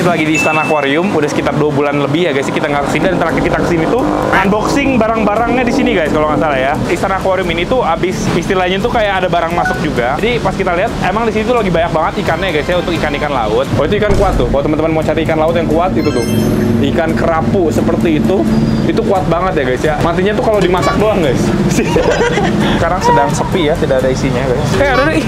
kita lagi di Istana Aquarium, udah sekitar 2 bulan lebih ya guys. Kita nggak kesini, dan terakhir kita kesini tuh unboxing barang-barangnya di sini guys, kalau nggak salah ya. Istana Aquarium ini tuh abis istilahnya tuh kayak ada barang masuk juga. Jadi pas kita lihat, emang di sini tuh lagi banyak banget ikannya guys ya, untuk ikan-ikan laut. Oh itu ikan kuat tuh. Kalau teman-teman mau cari ikan laut yang kuat itu tuh, ikan kerapu seperti itu kuat banget ya guys ya. Matinya tuh kalau dimasak doang guys. Sekarang sedang sepi ya, tidak ada isinya guys.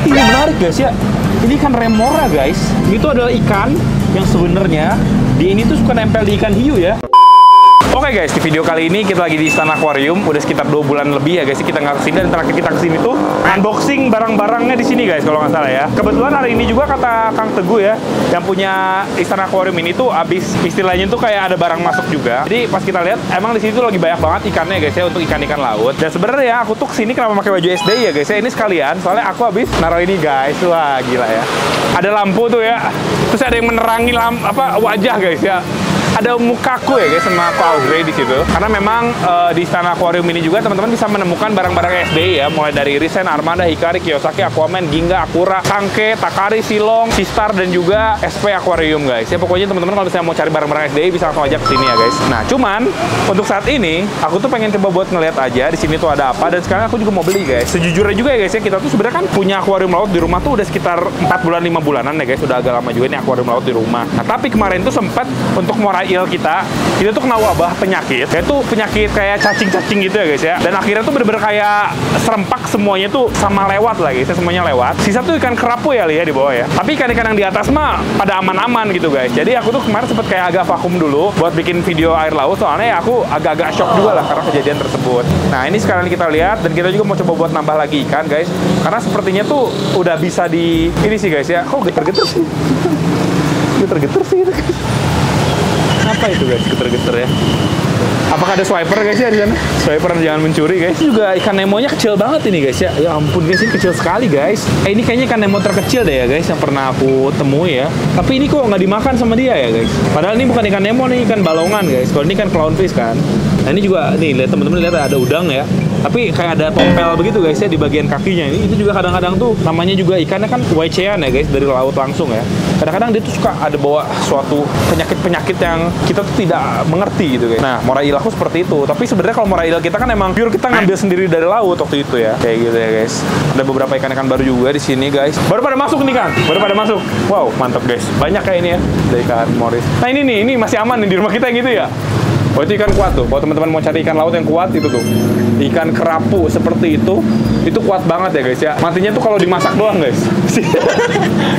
Ini menarik guys ya. Ini ikan remora guys. Itu adalah ikan yang sebenarnya di ini tuh suka nempel di ikan hiu ya. Oke guys, di video kali ini kita lagi di Istana Aquarium, udah sekitar 2 bulan lebih ya guys. Kita nggak kesini, dan terakhir kita kesini tuh unboxing barang-barangnya di sini guys, kalau nggak salah ya. Kebetulan hari ini juga kata Kang Teguh ya, yang punya Istana Aquarium ini tuh abis istilahnya tuh kayak ada barang masuk juga. Jadi pas kita lihat, emang di sini tuh lagi banyak banget ikannya guys ya, untuk ikan-ikan laut. Dan sebenarnya aku tuh kesini kenapa pakai baju SD ya guys ya, ini sekalian soalnya aku habis naruh ini guys. Wah gila ya, ada lampu tuh ya, terus ada yang menerangi wajah guys ya. Ada mukaku ya guys, sama aku Audrey di situ. Karena memang di Istana Aquarium ini juga teman-teman bisa menemukan barang-barang SDI ya, mulai dari Risen, Armada, Hikari, Kiyosaki, Aquaman, Ginga, Akura, Kanke, Takari, Silong, Sistar, dan juga SP Aquarium guys. Ya pokoknya teman-teman kalau misalnya mau cari barang-barang SDI bisa langsung aja ke sini ya guys. Nah cuman untuk saat ini aku tuh pengen coba buat ngeliat aja di sini tuh ada apa, dan sekarang aku juga mau beli guys. Sejujurnya juga ya guys ya, kita tuh sebenarnya kan punya akuarium laut di rumah tuh udah sekitar 4 bulan 5 bulanan ya guys. Udah agak lama juga nih akuarium laut di rumah. Nah tapi kemarin tuh sempat untuk morail kita tuh kena wabah penyakit, yaitu penyakit kayak cacing-cacing gitu ya guys ya. Dan akhirnya tuh bener-bener kayak serempak semuanya tuh sama lewat lah guys ya, semuanya lewat. Sisa tuh ikan kerapu ya di bawah ya. Tapi ikan-ikan yang di atas mah pada aman-aman gitu guys. Jadi aku tuh kemarin sempet kayak agak vakum dulu buat bikin video air laut, soalnya ya aku agak-agak shock juga lah karena kejadian tersebut. Nah ini sekarang kita lihat, dan kita juga mau coba buat nambah lagi ikan guys, karena sepertinya tuh udah bisa di ini sih guys ya. Kok geter-geter sih? Geter-geter sih gitu guys. Apa itu guys, geter-geter ya? Apakah ada swiper guys ya di sana? Swiper, jangan mencuri guys. Ini juga ikan Nemonya kecil banget ini guys ya. Ya ampun guys, ini kecil sekali guys. Ini kayaknya ikan Nemo terkecil deh ya guys, yang pernah aku temui ya. Tapi ini kok nggak dimakan sama dia ya guys. Padahal ini bukan ikan Nemo nih, ikan balongan guys. Kalau ini kan clownfish kan. Nah ini juga nih, lihat teman-teman, lihat ada udang ya. Tapi kayak ada tompel begitu guys ya di bagian kakinya. Ini itu juga kadang-kadang tuh namanya juga ikannya kan Waichean ya guys, dari laut langsung ya. Kadang-kadang dia tuh suka ada bawa suatu penyakit-penyakit yang kita tuh tidak mengerti gitu guys. Nah morail aku seperti itu. Tapi sebenarnya kalau morail kita kan emang pure kita ngambil sendiri dari laut waktu itu ya. Kayak gitu ya guys. Ada beberapa ikan-ikan baru juga di sini guys. Baru pada masuk nih kan? Baru pada masuk. Wow mantap guys. Banyak kayak ini ya dari ikan moris. Nah ini nih, ini masih aman nih di rumah kita yang gitu ya. Oh itu ikan kuat tuh. Kalau teman-teman mau cari ikan laut yang kuat itu tuh, ikan kerapu seperti itu kuat banget ya guys ya. Matinya tuh kalau dimasak doang guys.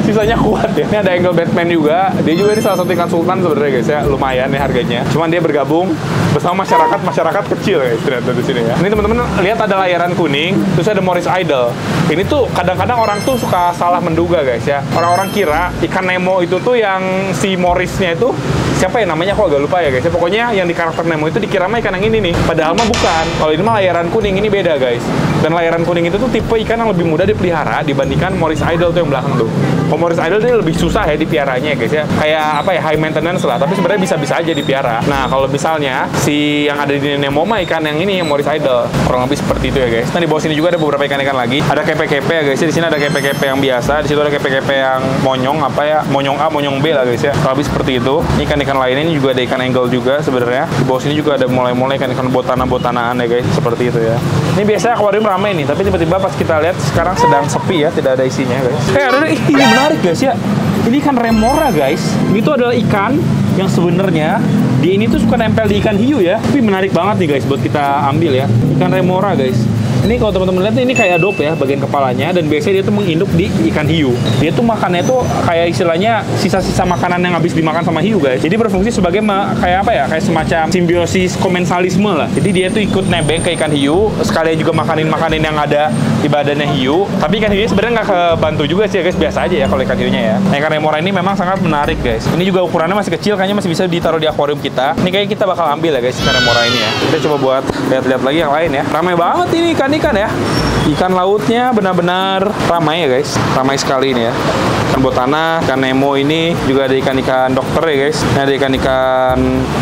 Sisanya kuat ya. Ini ada angle Batman juga. Dia juga ini salah satu ikan sultan sebenarnya guys ya. Lumayan ya harganya. Cuman dia bergabung bersama masyarakat kecil guys ternyata di sini ya. Ini teman-teman lihat ada layaran kuning, terus ada Morris Idol. Ini tuh kadang-kadang orang tuh suka salah menduga guys ya. Orang-orang kira ikan Nemo itu tuh yang si Morrisnya itu siapa ya namanya, aku agak lupa ya guys ya. Pokoknya yang di karakter Nemo itu dikira mah ikan yang ini nih. Padahal mah bukan. Kalau ini mah layaran kuning, ini beda guys. Dan layaran kuning itu tuh tipe ikan yang lebih mudah dipelihara dibandingkan Morris Idol tuh yang belakang tuh. Kalau Morris Idol dia lebih susah ya dipiaranya guys ya. Kayak apa ya, high maintenance lah. Tapi sebenarnya bisa-bisa aja dipiara. Nah kalau misalnya si yang ada di Nemo mah ikan yang ini, yang Morris Idol. Kurang lebih seperti itu ya guys. Nah di bawah sini juga ada beberapa ikan-ikan lagi. Ada kepe-kepe ya guys ya. Di sini ada kepe-kepe yang biasa. Di situ ada kepe-kepe yang monyong apa ya, monyong A, monyong B lah guys ya. Kurang lebih seperti itu. Ini ikan-ikan lainnya ini juga ada ikan angle juga sebenarnya. Di bawah sini juga ada mulai-mulai ikan-ikan botana-botanaan ya guys, seperti itu ya. Ini biasanya akuarium ramai nih, tapi tiba-tiba pas kita lihat sekarang sedang sepi ya, tidak ada isinya guys. Ini menarik guys ya. Ini ikan remora guys. Itu adalah ikan yang sebenarnya di ini tuh suka nempel di ikan hiu ya. Tapi menarik banget nih guys buat kita ambil ya. Ikan remora guys. Ini kalau teman-teman lihat ini kayak adobe ya bagian kepalanya, dan biasanya dia tuh menginduk di ikan hiu. Dia tuh makannya tuh kayak istilahnya sisa-sisa makanan yang habis dimakan sama hiu guys. Jadi berfungsi sebagai kayak apa ya? Kayak semacam simbiosis komensalisme lah. Jadi dia tuh ikut nebeng ke ikan hiu, sekalian juga makanin yang ada di badannya hiu. Tapi ikan hiunya sebenarnya nggak kebantu juga sih ya guys, biasa aja ya kalau ikan hiunya ya. Nah ikan remora ini memang sangat menarik guys. Ini juga ukurannya masih kecil, kayaknya masih bisa ditaruh di akuarium kita. Ini kayaknya kita bakal ambil ya guys ikan remora ini ya. Kita coba buat lihat-lihat lagi yang lain ya. Ramai banget ini ikan ya. Ikan lautnya benar-benar ramai ya guys. Ramai sekali ini ya. Ikan botana, ikan Nemo ini juga ada ikan-ikan dokter ya guys. Ini ada ikan-ikan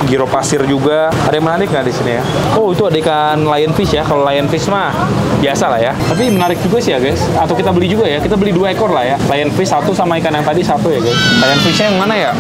giro pasir juga. Ada yang menarik nggak di sini ya? Oh itu ada ikan lionfish ya. Kalau lionfish mah biasa lah ya. Tapi menarik juga sih ya guys. Atau kita beli juga ya. Kita beli 2 ekor lah ya. Lionfish satu sama ikan yang tadi satu ya guys. Lionfishnya yang mana ya?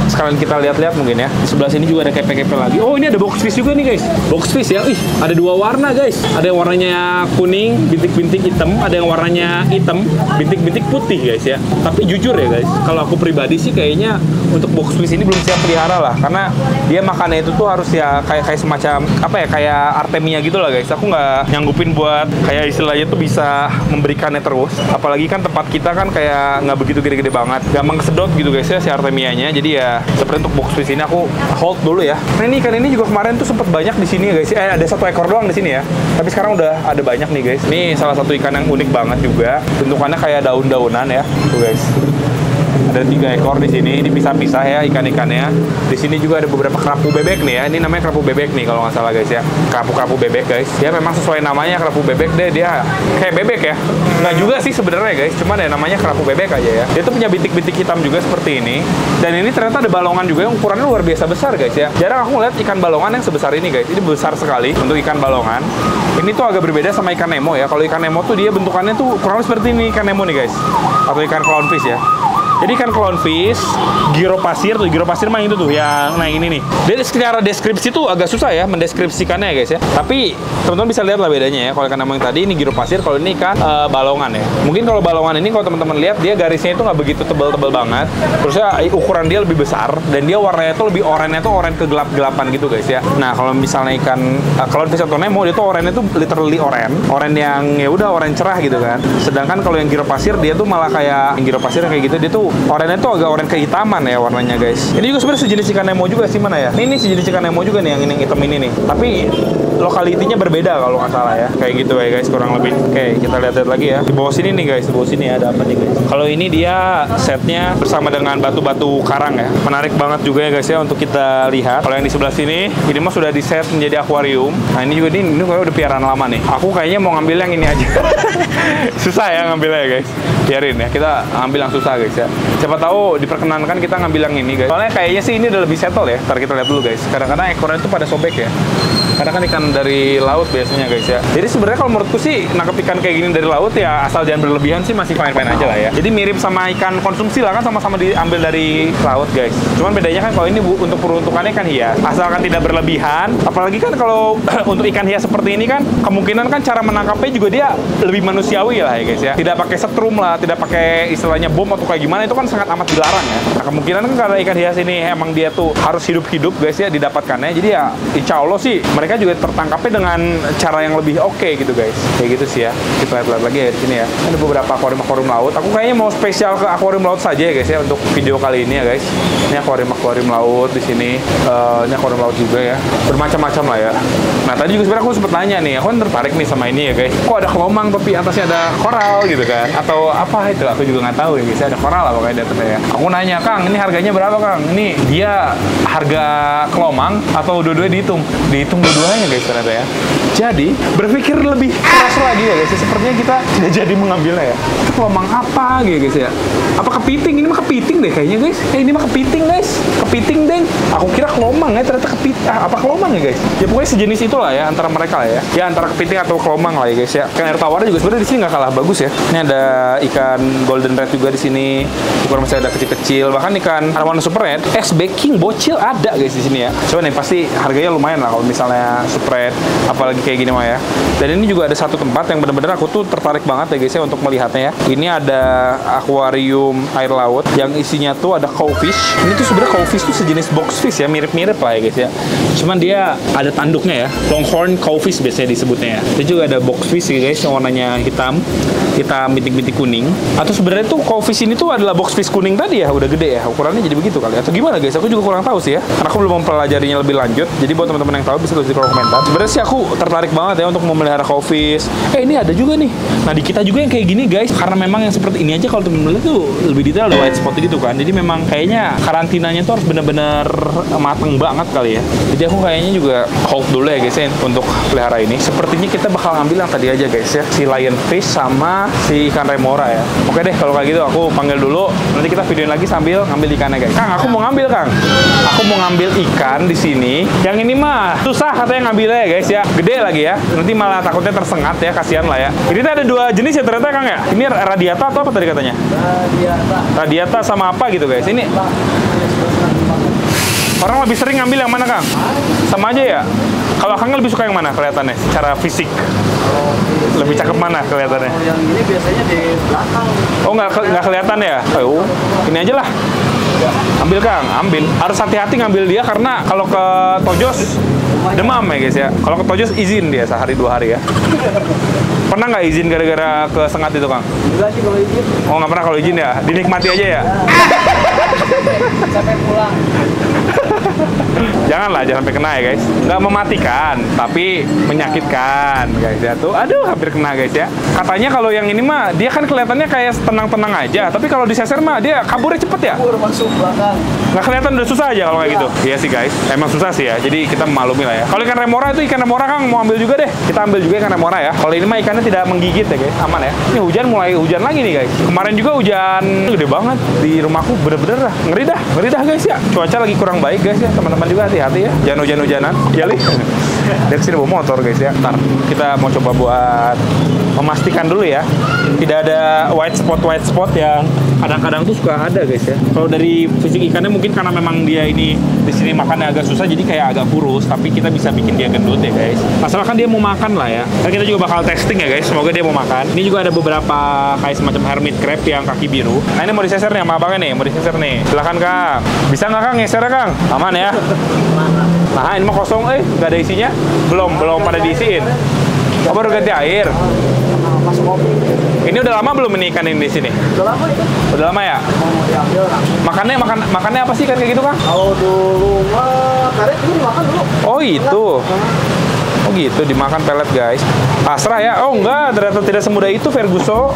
sekalian kita lihat-lihat mungkin ya. Di sebelah sini juga ada kepe-kepe lagi. Oh, ini ada box fish juga nih guys. Box fish ya. Ih, ada 2 warna guys. Ada yang warnanya kuning, bintik-bintik hitam. Ada yang warnanya hitam, bintik-bintik putih guys ya. Tapi jujur ya guys, kalau aku pribadi sih kayaknya untuk box fish ini belum siap pelihara lah. Karena dia makannya itu tuh harus ya kayak semacam apa ya, kayak Artemia gitu lah guys. Aku nggak nyanggupin buat kayak istilahnya tuh bisa memberikannya terus. Apalagi kan tempat kita kan kayak nggak begitu gede-gede banget, gampang kesedot gitu guys ya si Artemianya. Jadi ya seperti untuk box fish ini aku hold dulu ya. Nah ini ikan ini juga kemarin tuh sempat banyak di sini ya guys. Ada 1 ekor doang di sini ya. Tapi sekarang udah ada banyak nih guys. Ini salah satu ikan yang unik banget juga. Bentukannya kayak daun-daunan ya, tuh guys. Ada 3 ekor di sini, dipisah-pisah ya ikan-ikannya. Di sini juga ada beberapa kerapu bebek nih ya. Ini namanya kerapu bebek nih kalau nggak salah guys ya. Kerapu bebek guys. Dia memang sesuai namanya kerapu bebek deh. Dia kayak bebek ya. Nggak juga sih sebenarnya guys. Cuman ya namanya kerapu bebek aja ya. Dia tuh punya bintik-bintik hitam juga seperti ini. Dan ini ternyata ada balongan juga yang ukurannya luar biasa besar guys ya. Jarang aku ngeliat ikan balongan yang sebesar ini guys. Ini besar sekali untuk ikan balongan. Ini tuh agak berbeda sama ikan Nemo ya. Kalau ikan Nemo tuh dia bentukannya tuh kurang lebih seperti ini ikan Nemo nih guys. Atau ikan clownfish ya. Jadi ikan clownfish, giro pasir mah itu tuh yang nah ini nih. Jadi secara deskripsi tuh agak susah ya mendeskripsikannya ya guys ya. Tapi teman-teman bisa lihat lah bedanya ya. Kalau ikan yang tadi ini giro pasir, kalau ini ikan balongan ya. Mungkin kalau balongan ini kalau teman-teman lihat dia garisnya itu nggak begitu tebal-tebal banget. Terusnya ukuran dia lebih besar dan dia warnanya tuh lebih oranye tuh oranye kegelap-gelapan gitu guys ya. Nah kalau misalnya ikan clownfish atau Nemo dia tuh oranye tuh literally oranye yang ya udah oranye cerah gitu kan. Sedangkan kalau yang giro pasir dia tuh malah kayak yang giro pasir kayak gitu dia tuh oranye itu agak oranye kehitaman ya warnanya guys. Ini juga sebenarnya sejenis ikan Nemo juga sih mana ya. Ini sejenis ikan Nemo juga nih yang hitam ini nih. Tapi lokalitinya berbeda kalau nggak salah ya. Kayak gitu ya guys kurang lebih. Oke kita lihat lagi ya. Di bawah sini nih guys. Di bawah sini ada apa nih guys. Kalau ini dia setnya bersama dengan batu-batu karang ya. Menarik banget juga ya guys ya untuk kita lihat. Kalau yang di sebelah sini ini mah sudah di set menjadi akuarium. Nah ini juga ini kayak udah piaraan lama nih. Aku kayaknya mau ngambil yang ini aja. Susah ya ngambilnya ya guys. Biarin ya kita ambil yang susah guys ya. Siapa tahu diperkenankan kita ngambil yang ini guys. Soalnya kayaknya sih ini udah lebih settle ya. Ntar kita lihat dulu guys. Kadang-kadang ekornya itu pada sobek ya. Karena kan ikan dari laut biasanya guys ya. Jadi sebenarnya kalau menurutku sih nangkep ikan kayak gini dari laut ya asal jangan berlebihan sih masih fine-fine aja lah ya. Jadi mirip sama ikan konsumsi lah kan sama-sama diambil dari laut guys. Cuman bedanya kan kalau ini untuk peruntukannya ikan hias. Asalkan tidak berlebihan. Apalagi kan kalau untuk ikan hias seperti ini kan kemungkinan kan cara menangkapnya juga dia lebih manusiawi lah ya guys ya. Tidak pakai setrum lah, tidak pakai istilahnya bom atau kayak gimana itu kan sangat amat dilarang ya. Nah kemungkinan kan karena ikan hias ini emang dia tuh harus hidup-hidup guys ya didapatkannya. Jadi ya insya Allah sih mereka juga tertangkapnya dengan cara yang lebih oke gitu guys. Kayak gitu sih ya. Kita lihat lagi ya di sini ya. Ada beberapa akuarium laut. Aku kayaknya mau spesial ke akuarium laut saja ya guys ya untuk video kali ini ya guys. Ini akuarium laut di sini. Ini akuarium laut juga ya. Bermacam-macam lah ya. Nah tadi juga sebenarnya aku sempat nanya nih. Aku kan tertarik nih sama ini ya guys. Kok ada kelomang tapi atasnya ada koral gitu kan? Atau apa itu? Aku juga nggak tahu ya guys. Ada koral lah pokoknya di atasnya ya. Aku nanya, Kang, ini harganya berapa Kang? Ini dia harga kelomang atau dua-duanya dihitung? Dihitung dua-duanya guys ternyata ya. Jadi berpikir lebih keras lagi ya guys. Sepertinya kita tidak jadi mengambilnya ya. Itu kelomang apa gitu guys ya? Apa kepiting? Ini mah kepiting deh kayaknya guys. Ini mah kepiting guys. Kepiting deng. Aku kira kelomang ya ternyata kepiting. Apa kelomang ya guys? Ya pokoknya sejenis itulah ya antara mereka lah ya. Ya antara kepiting atau kelomang lah ya guys ya. Ikan air tawar juga sebenarnya di sini nggak kalah bagus ya. Ini ada ikan golden red juga di sini. Ukuran masih ada kecil-kecil. Bahkan ikan arwana super red, baking bocil ada guys di sini ya. Coba nih pasti harganya lumayan lah kalau misalnya super red, apalagi kayak gini mah ya. Dan ini juga ada satu tempat yang benar-benar aku tuh tertarik banget ya guys ya untuk melihatnya ya. Ini ada akuarium air laut yang isinya tuh ada cowfish. Ini tuh sebenarnya cowfish tuh sejenis box fish ya, mirip-mirip lah ya guys ya. Cuman dia ada tanduknya ya. Longhorn cowfish biasanya disebutnya ya. Itu juga ada box fish ya guys yang warnanya hitam bintik-bintik kuning. Atau sebenarnya tuh cowfish ini tuh adalah box fish kuning tadi ya, udah gede ya. Ukurannya jadi begitu kali. Atau gimana guys? Aku juga kurang tahu sih ya. Karena aku belum mempelajarinya lebih lanjut. Jadi buat teman-teman yang tahu bisa tulis di kolom komentar. Sebenarnya sih aku tertarik banget ya untuk memelihara cowfish. Ini ada juga nih. Nah di kita juga yang kayak gini guys. Karena memang yang seperti ini aja kalau teman-teman lihat tuh lebih detail ada white spot gitu kan. Jadi memang kayaknya karantinanya tuh harus bener-bener mateng banget kali ya. Jadi aku kayaknya juga hold dulu ya guys ya untuk pelihara ini. Sepertinya kita bakal ngambil yang tadi aja guys ya. Si lionfish sama si ikan remora ya. Oke deh kalau kayak gitu aku panggil dulu. Nanti kita videoin lagi sambil ngambil ikannya guys. Kang, aku mau ngambil Kang. Aku mau ngambil ikan di sini. Yang ini mah susah katanya ngambilnya ya guys ya. Gede lagi ya. Nanti malah takutnya tersengat ya, kasihan lah ya. Ini tuh ada dua jenis ya ternyata Kang ya. Ini radiata atau apa tadi katanya? Radiata sama apa gitu guys. Ini Orang lebih sering ngambil yang mana, Kang? Sama aja ya? Kalau Kang lebih suka yang mana kelihatannya? Secara fisik? Lebih cakep mana kelihatannya? Yang ini biasanya di belakang. Oh, nggak kelihatan ya? Oh, ini aja lah. Ambil, Kang, ambil. Harus hati-hati ngambil dia karena kalau ke Tojos demam ya guys ya. Kalau ke Tojos izin dia sehari 2 hari ya. Pernah nggak izin gara-gara kesengat itu, Kang? Enggak sih kalau izin. Oh, nggak pernah kalau izin ya? Dinikmati aja ya? Sampai pulang. Janganlah, jangan sampai kena ya guys. Nggak mematikan, tapi menyakitkan guys ya. Tuh, aduh hampir kena guys ya. Katanya kalau yang ini mah, dia kan kelihatannya kayak tenang-tenang aja. Tapi kalau diseser mah, dia kaburnya cepet ya? Kabur masuk belakang. Nggak kelihatan, udah susah aja kalau kayak gitu. Iya sih guys, emang susah sih ya. Jadi kita memaklumi lah ya. Kalau ikan remora itu ikan remora, Kang mau ambil juga deh. Kita ambil juga ikan remora ya. Kalau ini mah ikannya tidak menggigit ya guys, aman ya. Ini mulai hujan lagi nih guys. Kemarin juga hujan gede banget di rumahku, bener-bener dah. Ngeri dah guys ya. Cuaca lagi kurang baik guys ya. Teman-teman juga hati-hati ya. Jangan hujan-hujanan. Ya li. Dari sini bawa motor guys ya. Ntar kita mau coba buat memastikan dulu ya. Tidak ada white spot yang kadang-kadang tuh suka ada guys ya. Kalau dari fisik ikannya mungkin karena memang dia ini di sini makannya agak susah jadi kayak agak kurus, tapi kita bisa bikin dia gendut ya guys. Masalah kan dia mau makan lah ya. Nah, kita juga bakal testing ya guys. Semoga dia mau makan. Ini juga ada beberapa kayak semacam hermit crab yang kaki biru. Nah, ini mau diseser nih sama abangnya nih, mau diseser nih. Silakan Kang. Bisa nggak Kang ngeser Kang? Aman ya? Nah, ini mah kosong nggak ada isinya. Belum pada diisiin. Oh, baru ganti air. Masuk kopi. Ini udah lama belum ini ikan ini di sini? Udah lama itu. Udah lama ya? Mau diambil orang. Makannya apa sih kan kayak gitu, Kang? Kalau dulu mah karet itu dimakan dulu. Oh, itu. Oh gitu, dimakan pelet guys. Pasrah ya? Oh enggak, ternyata tidak semudah itu Ferguson.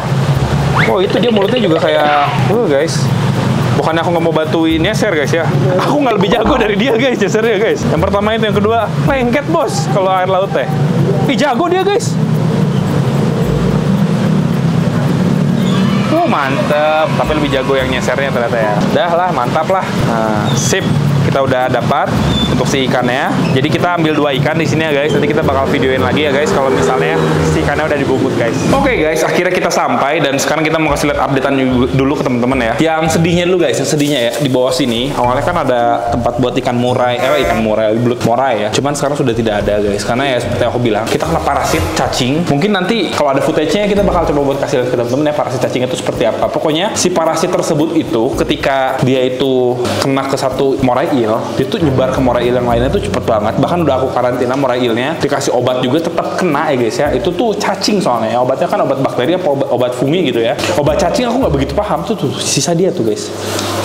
Oh itu dia mulutnya juga kayak, guys. Bukannya aku nggak mau bantuin nyeser guys ya. Aku nggak lebih jago dari dia guys nyesernya guys. Yang pertama itu, yang kedua lengket bos kalau air laut teh. Ih jago dia guys. Oh mantep, tapi lebih jago yang nyesernya ternyata ya. Dah lah, mantap lah. Nah, sip. Kita udah dapat untuk si ikannya. Jadi kita ambil 2 ikan di sini ya guys. Nanti kita bakal videoin lagi ya guys kalau misalnya si ikannya udah dibungkus guys. Oke guys, akhirnya kita sampai dan sekarang kita mau kasih lihat updatean dulu ke teman-teman ya. Yang sedihnya dulu guys, yang sedihnya ya di bawah sini. Awalnya kan ada tempat buat ikan murai, belut murai ya. Cuman sekarang sudah tidak ada guys. Karena ya seperti aku bilang, kita kena parasit cacing. Mungkin nanti kalau ada footage-nya kita bakal coba buat kasih lihat ke teman-teman ya parasit cacing itu seperti apa. Pokoknya si parasit tersebut itu ketika dia itu kena ke satu murai il, dia tuh nyebar ke murai il yang lainnya tuh cepet banget. Bahkan udah aku karantina murai ilnya, dikasih obat juga tetap kena ya guys ya. Itu tuh cacing soalnya ya. Obatnya kan obat bakteri apa obat fungi gitu ya. Obat cacing aku nggak begitu paham tuh sisa dia tuh guys.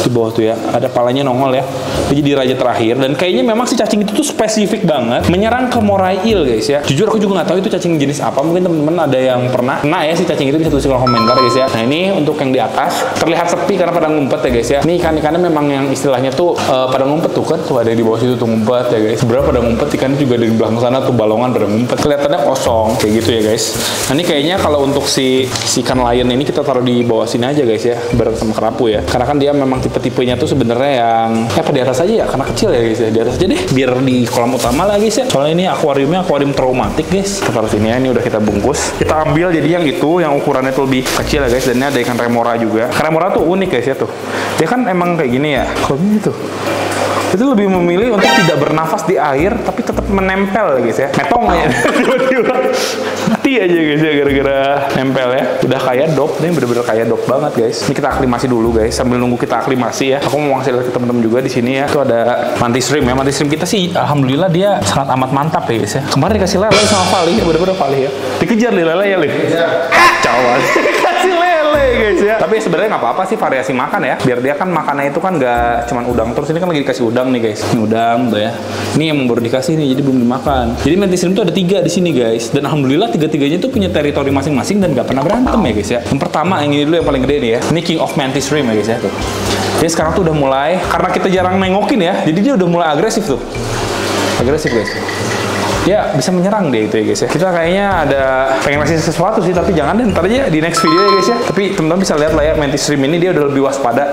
Di bawah tuh ya, ada palanya nongol ya. Dia jadi raja terakhir dan kayaknya memang si cacing itu tuh spesifik banget menyerang ke murai il guys ya. Jujur aku juga nggak tahu itu cacing jenis apa. Mungkin teman-teman ada yang pernah kena ya si cacing itu, bisa tulis di kolom komentar guys ya. Nah ini untuk yang di atas terlihat sepi karena pada ngumpet ya guys ya. Ini ikan-ikannya memang yang istilahnya tuh pada ngumpet tuh kan, tuh ada di bawah situ tuh ngumpet ya guys. Sebenarnya pada ngumpet, ikan juga di belakang sana tuh balongan pada ngumpet. Kelihatannya kosong kayak gitu ya guys. Nah ini kayaknya kalau untuk si ikan lion ini kita taruh di bawah sini aja guys ya, bareng sama kerapu ya. Karena kan dia memang tipe-tipenya tuh sebenarnya yang apa di atas aja ya, karena kecil ya guys ya. Di atas aja deh, biar di kolam utama lah guys ya. Soalnya ini akuariumnya akuarium traumatik guys. Kita taruh sini ya, ini udah kita bungkus. Kita ambil jadi yang itu, yang ukurannya tuh lebih kecil ya guys. Dan ini ada ikan remora juga. Ikan remora tuh unik guys ya tuh. Dia kan emang kayak gini ya. Kalau gini tuh, itu lebih memilih untuk tidak bernafas di air tapi tetap menempel guys ya. Metong aja tiba-tiba mati aja guys ya gara-gara nempel ya. Udah kayak dop, ini bener-bener kayak dop banget guys. Ini kita aklimasi dulu guys, sambil nunggu kita aklimasi ya. Aku mau ngasih lihat ke teman-teman juga di sini ya. Itu ada mantis shrimp ya. Mantis shrimp kita sih alhamdulillah dia sangat amat mantap ya guys ya. Kemarin dikasih lele sama Fali ya, bener-bener Fali ya. Dikejar nih lele ya, Lih. Cawan. Kasih lele guys ya. Tapi sebenarnya nggak apa-apa sih, variasi makan ya. Biar dia kan makannya itu kan nggak cuman udang terus. Ini kan lagi dikasih udang nih guys. Ini udang tuh ya. Ini yang baru dikasih nih, jadi belum dimakan. Jadi mantis shrimp tuh ada 3 di sini guys. Dan alhamdulillah tiga-tiganya tuh punya teritori masing-masing dan nggak pernah berantem ya guys ya. Yang pertama yang ini dulu yang paling gede nih ya. Ini king of mantis shrimp ya guys ya tuh. Jadi sekarang tuh udah mulai, karena kita jarang nengokin ya, jadi dia udah mulai agresif tuh. Agresif guys. ya bisa menyerang dia itu ya guys ya. Kita kayaknya ada pengen ngasih sesuatu sih, tapi jangan deh, ntar aja di next video ya guys ya. Tapi teman-teman bisa lihat lah ya, Mantis Shrimp ini dia udah lebih waspada,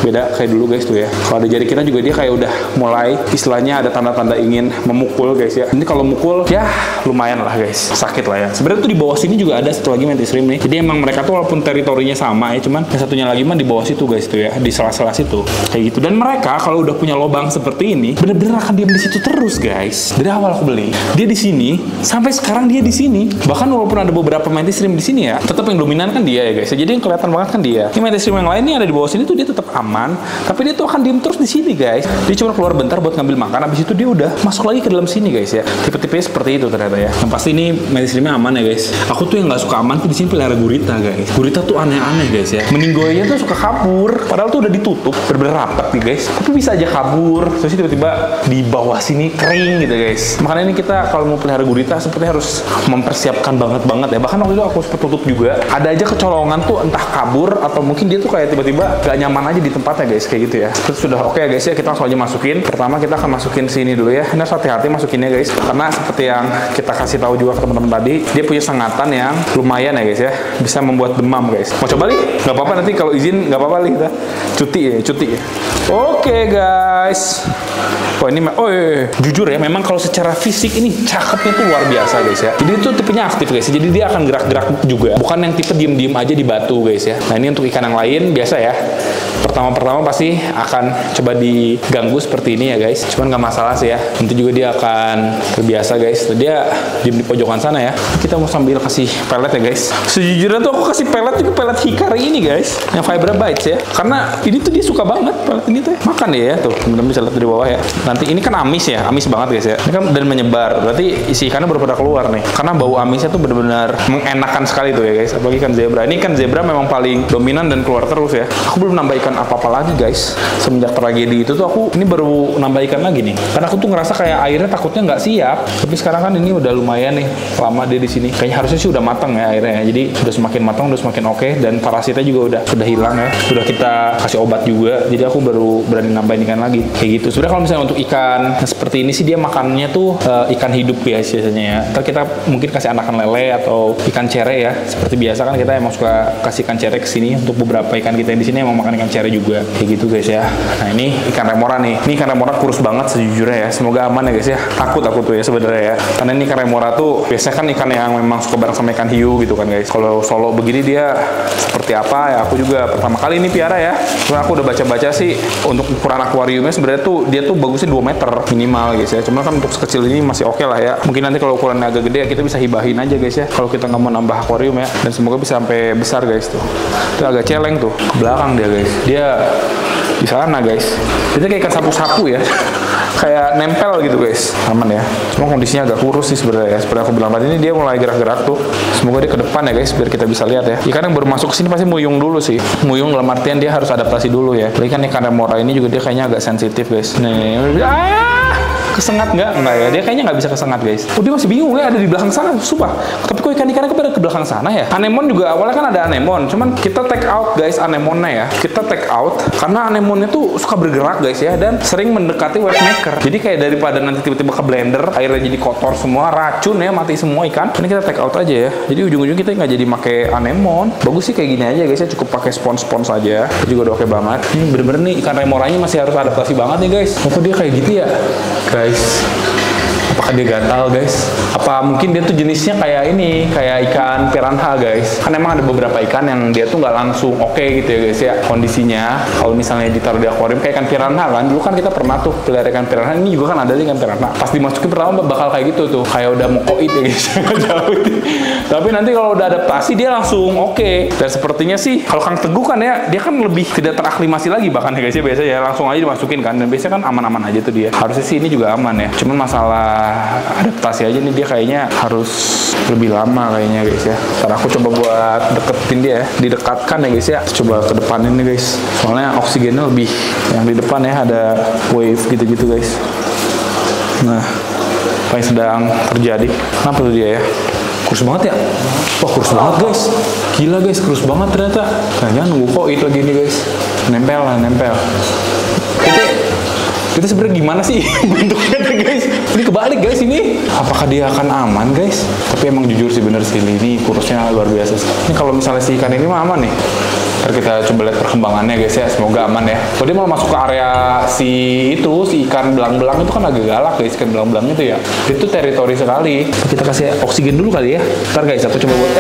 beda kayak dulu guys tuh ya. Kalau ada jari kita juga dia kayak udah mulai istilahnya ada tanda-tanda ingin memukul guys ya. Ini kalau mukul ya lumayan lah guys, sakit lah ya. Sebenarnya tuh di bawah sini juga ada satu lagi Mantis Shrimp nih. Jadi emang mereka tuh walaupun teritorinya sama ya, cuman yang satunya lagi mah di bawah situ guys tuh ya, di sela-sela situ kayak gitu. Dan mereka kalau udah punya lubang seperti ini bener-bener akan diam di situ terus guys. Dari awal aku beli dia di sini sampai sekarang dia di sini. Bahkan walaupun ada beberapa Mantis Shrimp di sini ya, tetap yang dominan kan dia ya guys. Jadi yang kelihatan banget kan dia. Ini Mantis Shrimp yang lain nih ada di bawah sini tuh dia tetap aman, tapi dia tuh akan diem terus di sini guys. Dia cuma keluar bentar buat ngambil makan, habis itu dia udah masuk lagi ke dalam sini guys ya. Tipe-tipenya seperti itu ternyata ya. Yang pasti ini Mantis Shrimpnya aman ya guys. Aku tuh yang nggak suka aman tuh di sini pelihara gurita guys. Gurita tuh aneh-aneh guys ya. Meninggoynya tuh suka kabur, padahal tuh udah ditutup bener-bener rapat nih guys. Tapi bisa aja kabur. Terus tiba-tiba di bawah sini kering gitu guys. Makanya ini kita kalau mau pelihara gurita sepertinya harus mempersiapkan banget ya. Bahkan waktu itu aku sempat tutup juga. Ada aja kecolongan tuh entah kabur atau mungkin dia tuh kayak tiba-tiba gak nyaman aja di tempatnya guys kayak gitu ya. Terus sudah oke ya guys ya, kita langsung aja masukin. Pertama kita akan masukin sini dulu ya. Ini harus hati-hati masukinnya guys, karena seperti yang kita kasih tahu juga ke teman-teman tadi, dia punya sengatan yang lumayan ya guys ya, bisa membuat demam guys. Mau coba nih? Nggak apa-apa, nanti kalau izin nggak apa-apa nih kita cuti ya. Oke guys. Oh ini, jujur ya, memang kalau secara fisik ini cakepnya tuh luar biasa guys ya. Jadi itu tipenya aktif guys. Jadi dia akan gerak-gerak juga, bukan yang tipe diem-diem aja di batu guys ya. Nah ini untuk ikan yang lain biasa ya. Pertama pasti akan coba diganggu seperti ini ya guys. Cuman nggak masalah sih ya. Nanti juga dia akan terbiasa guys. Dia diem di pojokan sana ya. Kita mau sambil kasih pelet ya guys. Sejujurnya tuh aku kasih pelet juga pelet hikari ini guys, yang Vibra Bites ya. Karena ini tuh dia suka banget pelet ini tuh. Makan ya tuh, teman-teman bisa lihat di bawah ya. Nanti ini kan amis ya, amis banget guys ya. Ini kan dan menyebar. Berarti isi ikannya baru pada keluar nih. Karena bau amisnya tuh benar-benar mengenakan sekali tuh ya guys. Apalagi ikan zebra. Ini kan zebra memang paling dominan dan keluar terus ya. Aku belum nambah ikan apa-apa lagi guys. Semenjak tragedi itu tuh aku ini baru nambah ikan lagi nih. Karena aku tuh ngerasa kayak airnya takutnya nggak siap. Tapi sekarang kan ini udah lumayan nih lama dia di sini. Kayaknya harusnya sih udah matang ya airnya ya. Jadi udah semakin matang, udah semakin oke, dan parasitnya juga udah hilang ya. Udah kita kasih obat juga. Jadi aku baru berani nambahin ikan lagi. Kayak gitu. Sebenarnya kalau misalnya untuk ikan seperti ini sih dia makannya tuh ikan hidup ya biasanya ya. Ntar kita mungkin kasih anakan lele atau ikan cere ya. Seperti biasa kan kita emang suka kasih ikan cere ke sini. Untuk beberapa ikan kita yang di sini emang makan ikan cere juga. Kayak gitu guys ya. Nah ini ikan remora nih. Ini ikan remora kurus banget sejujurnya ya. Semoga aman ya guys ya. Takut aku tuh ya sebenarnya ya. Karena ini ikan remora tuh biasanya kan ikan yang memang suka bareng sama ikan hiu gitu kan guys. Kalau solo begini dia seperti apa ya, aku juga pertama kali ini piara ya. Cuma aku udah baca-baca sih untuk ukuran akuariumnya sebenarnya tuh dia tuh bagusnya 2 meter minimal guys ya. Cuma kan untuk sekecil ini masih oke lah ya. Mungkin nanti kalau ukurannya agak gede ya kita bisa hibahin aja guys ya. Kalau kita nggak mau nambah akuarium ya. Dan semoga bisa sampai besar guys tuh. Itu agak celeng tuh. Ke belakang dia guys. Dia di sana guys. Itu kayak ikan sapu-sapu ya. Kayak nempel gitu guys. Aman ya. Cuma kondisinya agak kurus sih sebenarnya ya. Seperti aku bilang tadi, ini dia mulai gerak-gerak tuh. Semoga dia ke depan ya guys, biar kita bisa lihat ya. Ikan yang baru masuk ke sini pasti muyung dulu sih. Muyung dalam artian dia harus adaptasi dulu ya. Apalagi kan ikan remora ini juga dia kayaknya agak sensitif guys. Nih, kesengat nggak? Nggak ya, dia kayaknya nggak bisa kesengat guys. Oh dia masih bingung ya, ada di belakang sana, sumpah. Tapi kok ikan-ikannya kepada ke belakang sana ya? Anemon juga awalnya kan ada anemon, cuman kita take out guys anemonnya ya. Kita take out karena anemonnya tuh suka bergerak guys ya, dan sering mendekati wave maker. Jadi kayak daripada nanti tiba-tiba ke blender, airnya jadi kotor semua, racun ya, mati semua ikan. Ini kita take out aja ya. Jadi ujung-ujung kita nggak jadi pakai anemon. Bagus sih kayak gini aja guys ya, cukup pakai spons-spons aja. Itu juga udah oke banget. Ini bener-bener nih ikan remoranya masih harus adaptasi banget nih guys. Kok dia kayak gitu ya? Guys, apakah dia gatal guys? Apa mungkin dia tuh jenisnya kayak ini, kayak ikan piranha guys? Kan emang ada beberapa ikan yang dia tuh nggak langsung oke gitu ya guys ya kondisinya. Kalau misalnya ditaruh di akuarium kayak ikan piranha kan, dulu kan kita pernah tuh pelihara ikan piranha. Ini juga kan ada ikan piranha. Pas dimasukin pertama bakal kayak gitu tuh, kayak udah mau koit ya guys. Tapi nanti kalau udah adaptasi dia langsung oke. Dan sepertinya sih kalau Kang Teguh kan ya, dia kan lebih tidak teraklimasi lagi bahkan ya guys ya, biasanya ya langsung aja dimasukin kan. Dan biasanya kan aman-aman aja tuh dia. Harusnya sih ini juga aman ya. Cuman masalah adaptasi aja nih dia kayaknya harus lebih lama kayaknya guys ya. Ntar aku coba buat deketin dia ya, didekatkan ya guys ya. Coba ke depan ini guys. Soalnya oksigennya lebih yang di depan ya, ada wave gitu-gitu guys. Nah, apa yang sedang terjadi? Kenapa tuh dia ya? Kurus banget ya? Wah kurus banget guys. Gila guys, kurus banget ternyata. Nah jangan nunggu koit lagi nih guys. Nempel lah, nempel. Kita Itu sebenarnya gimana sih bentuknya guys? Ini kebalik guys ini. Apakah dia akan aman guys? Tapi emang jujur sih bener sih ini kurusnya luar biasa sih. Ini kalau misalnya si ikan ini mah aman nih. Ntar kita coba lihat perkembangannya guys ya, semoga aman ya. Kalau dia malah masuk ke area si ikan belang-belang itu kan agak galak guys, ikan belang-belang itu ya. Itu teritori sekali. Kita kasih oksigen dulu kali ya. Ntar guys aku coba buat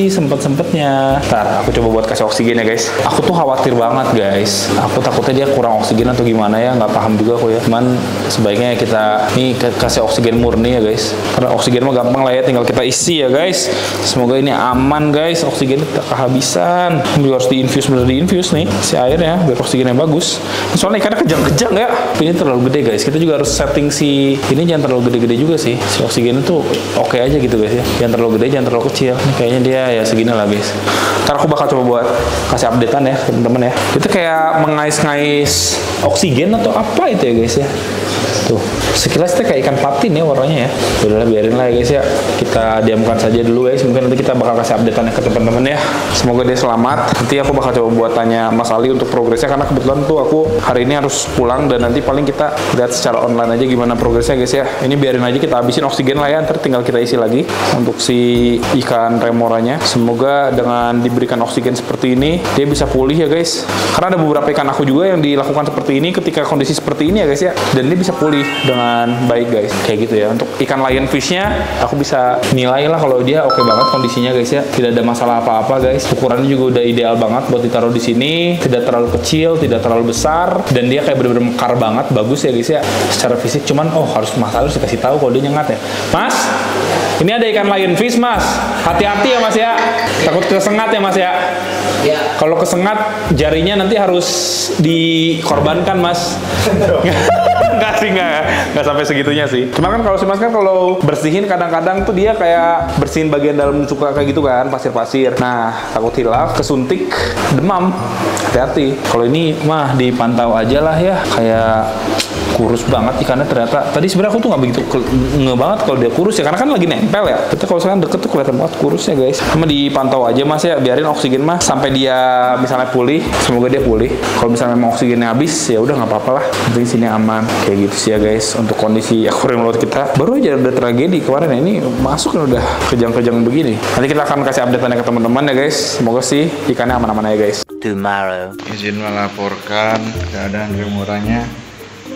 sempet-sempetnya. Ntar aku coba buat kasih oksigen ya guys. Aku tuh khawatir banget guys. Aku takutnya dia kurang oksigen atau gimana ya, nggak paham juga aku ya. Cuman sebaiknya kita nih kasih oksigen murni ya guys. Karena oksigen mah gampang lah ya, tinggal kita isi ya guys. Semoga ini aman guys, oksigen tidak kehabisan. Ini harus diinfus, bener diinfus nih si airnya biar oksigennya bagus. Soalnya ikannya kejang-kejang ya. Ini terlalu gede guys. Kita juga harus setting si ini jangan terlalu gede-gede juga sih. Si oksigen itu oke aja gitu guys ya. Jangan terlalu gede, jangan terlalu kecil. Ini kayaknya dia ya segini lah guys. Ntar aku bakal coba buat kasih updatean ya teman-teman ya. Itu kayak mengais-ngais oksigen atau apa itu ya guys ya. Tuh, sekilas itu kayak ikan patin ya warnanya ya. Udahlah biarin lah ya guys ya. Kita diamkan saja dulu guys. Mungkin nanti kita bakal kasih updateannya ke teman-teman ya. Semoga dia selamat. Nanti aku bakal coba buat tanya Mas Ali untuk progresnya karena kebetulan tuh aku hari ini harus pulang dan nanti paling kita lihat secara online aja gimana progresnya guys ya. Ini biarin aja kita habisin oksigen lah ya. Ntar tinggal kita isi lagi untuk si ikan remoranya. Semoga dengan diberikan oksigen seperti ini dia bisa pulih ya guys. Karena ada beberapa ikan aku juga yang dilakukan seperti ini ketika kondisi seperti ini ya guys ya. Dan dia bisa pulih dengan baik guys, kayak gitu ya. Untuk ikan lionfishnya aku bisa nilai lah kalau dia oke banget kondisinya guys ya, tidak ada masalah apa-apa guys. Ukurannya juga udah ideal banget buat ditaruh di sini, tidak terlalu kecil, tidak terlalu besar, dan dia kayak bener-bener mekar banget, bagus ya guys ya secara fisik. Cuman harus dikasih tahu kalau dia nyengat ya. Mas, ini ada ikan lionfish mas, hati-hati ya mas ya, takut kesengat ya mas ya. Ya. Kalau kesengat jarinya nanti harus dikorbankan mas. Enggak sih, enggak sampai segitunya sih. Cuma kan kalau si mas kan kalau bersihin kadang-kadang tuh dia kayak bersihin bagian dalam suka kayak gitu kan, pasir-pasir. Nah, takut hilaf, kesuntik, demam. Hati-hati. Kalau ini mah dipantau aja lah ya. Kayak kurus banget ikannya ternyata. Tadi sebenarnya aku tuh nggak begitu nge banget kalau dia kurus ya, karena kan lagi nempel ya. Tapi kalau sekarang deket tuh kelihatan banget kurusnya guys. Cuma dipantau aja mas ya, biarin oksigen mas sampai dia misalnya pulih. Semoga dia pulih. Kalau misalnya memang oksigennya habis ya udah nggak apa-apa lah. Penting sini aman. Kayak gitu sih ya guys untuk kondisi akuarium laut kita. Baru aja udah tragedi kemarin ya, ini masuk kan udah kejang-kejang begini. Nanti kita akan kasih update-nya ke teman-teman ya guys. Semoga sih ikannya aman-aman ya guys. Tomorrow. Izin melaporkan keadaan remoranya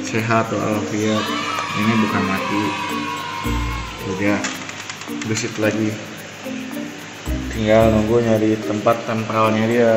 sehat walafiat. Ini bukan mati, udah besit lagi, tinggal nunggu nyari tempat tempelannya dia.